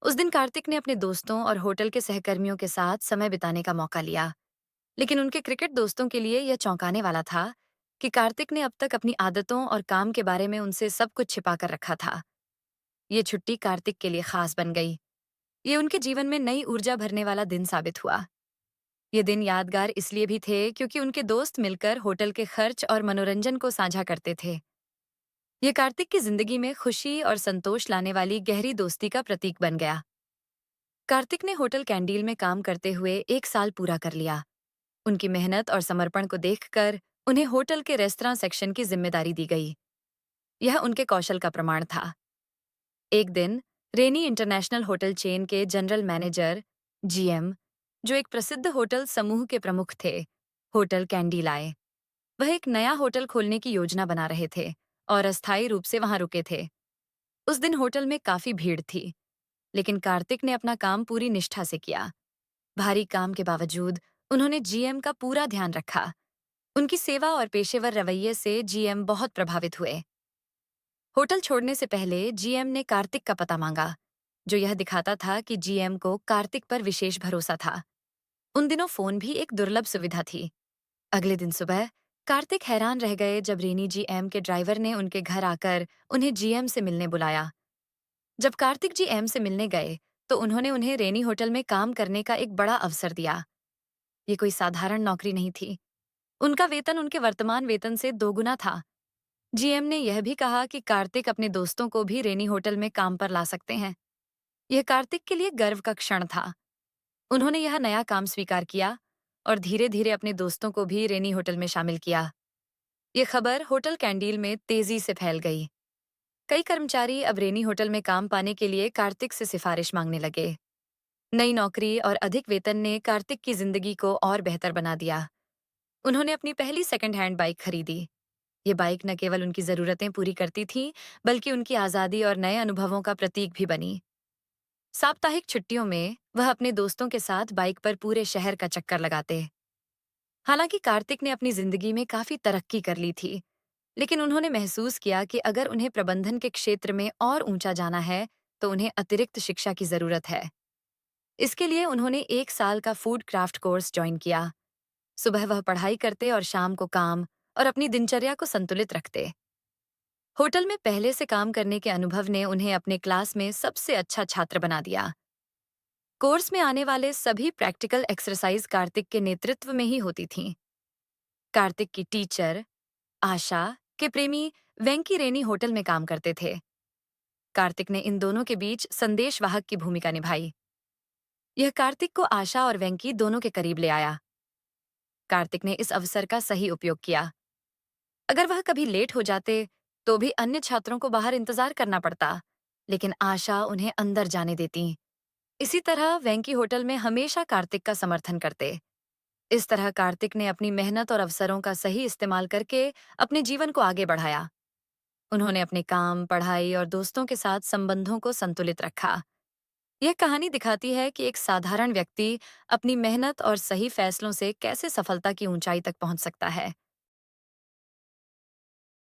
उस दिन कार्तिक ने अपने दोस्तों और होटल के सहकर्मियों के साथ समय बिताने का मौका लिया। लेकिन उनके क्रिकेट दोस्तों के लिए यह चौंकाने वाला था कि कार्तिक ने अब तक अपनी आदतों और काम के बारे में उनसे सब कुछ छिपा कर रखा था। ये छुट्टी कार्तिक के लिए खास बन गई। ये उनके जीवन में नई ऊर्जा भरने वाला दिन साबित हुआ। ये दिन यादगार इसलिए भी थे क्योंकि उनके दोस्त मिलकर होटल के खर्च और मनोरंजन को साझा करते थे। ये कार्तिक की जिंदगी में खुशी और संतोष लाने वाली गहरी दोस्ती का प्रतीक बन गया। कार्तिक ने होटल कैंडील में काम करते हुए 1 साल पूरा कर लिया। उनकी मेहनत और समर्पण को देखकर उन्हें होटल के रेस्तरां सेक्शन की जिम्मेदारी दी गई। यह उनके कौशल का प्रमाण था। एक दिन रेनी इंटरनेशनल होटल चेन के जनरल मैनेजर जीएम, जो एक प्रसिद्ध होटल समूह के प्रमुख थे, होटल कैंडील आए। वह एक नया होटल खोलने की योजना बना रहे थे और अस्थायी रूप से वहां रुके थे। उस दिन होटल में काफी भीड़ थी, लेकिन कार्तिक ने अपना काम पूरी निष्ठा से किया। भारी काम के बावजूद उन्होंने जीएम का पूरा ध्यान रखा। उनकी सेवा और पेशेवर रवैये से जीएम बहुत प्रभावित हुए। होटल छोड़ने से पहले जीएम ने कार्तिक का पता मांगा, जो यह दिखाता था कि जीएम को कार्तिक पर विशेष भरोसा था। उन दिनों फोन भी एक दुर्लभ सुविधा थी। अगले दिन सुबह कार्तिक हैरान रह गए जब रेनी जीएम के ड्राइवर ने उनके घर आकर उन्हें जीएम से मिलने बुलाया। जब कार्तिक जीएम से मिलने गए, तो उन्होंने उन्हें रेनी होटल में काम करने का एक बड़ा अवसर दिया। ये कोई साधारण नौकरी नहीं थी। उनका वेतन उनके वर्तमान वेतन से दोगुना था। जीएम ने यह भी कहा कि कार्तिक अपने दोस्तों को भी रेनी होटल में काम पर ला सकते हैं। यह कार्तिक के लिए गर्व का क्षण था। उन्होंने यह नया काम स्वीकार किया और धीरे धीरे अपने दोस्तों को भी रेनी होटल में शामिल किया। ये खबर होटल कैंडील में तेजी से फैल गई। कई कर्मचारी अब रेनी होटल में काम पाने के लिए कार्तिक से सिफारिश मांगने लगे। नई नौकरी और अधिक वेतन ने कार्तिक की जिंदगी को और बेहतर बना दिया। उन्होंने अपनी पहली सेकंड हैंड बाइक खरीदी। ये बाइक न केवल उनकी जरूरतें पूरी करती थी, बल्कि उनकी आजादी और नए अनुभवों का प्रतीक भी बनी। साप्ताहिक छुट्टियों में वह अपने दोस्तों के साथ बाइक पर पूरे शहर का चक्कर लगाते। हालांकि कार्तिक ने अपनी जिंदगी में काफी तरक्की कर ली थी, लेकिन उन्होंने महसूस किया कि अगर उन्हें प्रबंधन के क्षेत्र में और ऊंचा जाना है, तो उन्हें अतिरिक्त शिक्षा की जरूरत है। इसके लिए उन्होंने 1 साल का फूड क्राफ्ट कोर्स ज्वाइन किया। सुबह वह पढ़ाई करते और शाम को काम और अपनी दिनचर्या को संतुलित रखते। होटल में पहले से काम करने के अनुभव ने उन्हें अपने क्लास में सबसे अच्छा छात्र बना दिया। कोर्स में आने वाले सभी प्रैक्टिकल एक्सरसाइज कार्तिक के नेतृत्व में ही होती थीं। कार्तिक की टीचर आशा के प्रेमी वेंकी रेनी होटल में काम करते थे। कार्तिक ने इन दोनों के बीच संदेशवाहक की भूमिका निभाई। यह कार्तिक को आशा और वेंकी दोनों के करीब ले आया। कार्तिक ने इस अवसर का सही उपयोग किया। अगर वह कभी लेट हो जाते, तो भी अन्य छात्रों को बाहर इंतजार करना पड़ता, लेकिन आशा उन्हें अंदर जाने देती। इसी तरह वेंकी होटल में हमेशा कार्तिक का समर्थन करते। इस तरह कार्तिक ने अपनी मेहनत और अवसरों का सही इस्तेमाल करके अपने जीवन को आगे बढ़ाया। उन्होंने अपने काम, पढ़ाई और दोस्तों के साथ संबंधों को संतुलित रखा। यह कहानी दिखाती है कि एक साधारण व्यक्ति अपनी मेहनत और सही फैसलों से कैसे सफलता की ऊंचाई तक पहुंच सकता है।